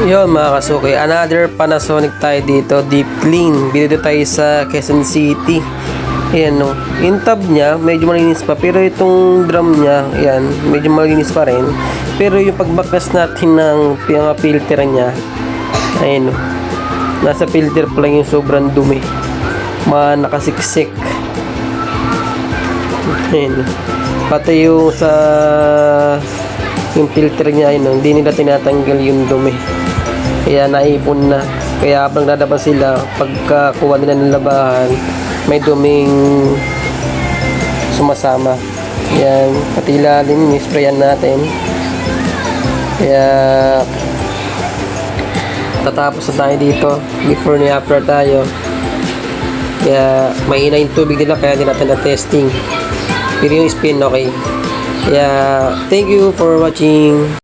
Yun mga kasuki, another Panasonic tayo dito, deep clean. Dito tayo sa Quezon City. Ayan no, yung tab niya medyo malinis pa, pero itong drum niya, ayan, medyo malinis pa rin. Pero yung pagbakas natin ng mga filter niya, ayan no, nasa filter pa lang yung sobrang dumi, nakasiksik. Ayan no. Pati yung sa yung filter niya, ayan no, hindi nila tinatanggal yung dumi, kaya naipon na. Kaya habang lalaban sila, pagkakuha nila ng labahan, may duming sumasama. Yan, pati ilalim, sprayan natin. Kaya tatapos na tayo dito, before ni after tayo. Kaya mahina yung tubig nila, kaya hindi natin na-testing. Pero yung spin okay. Kaya thank you for watching.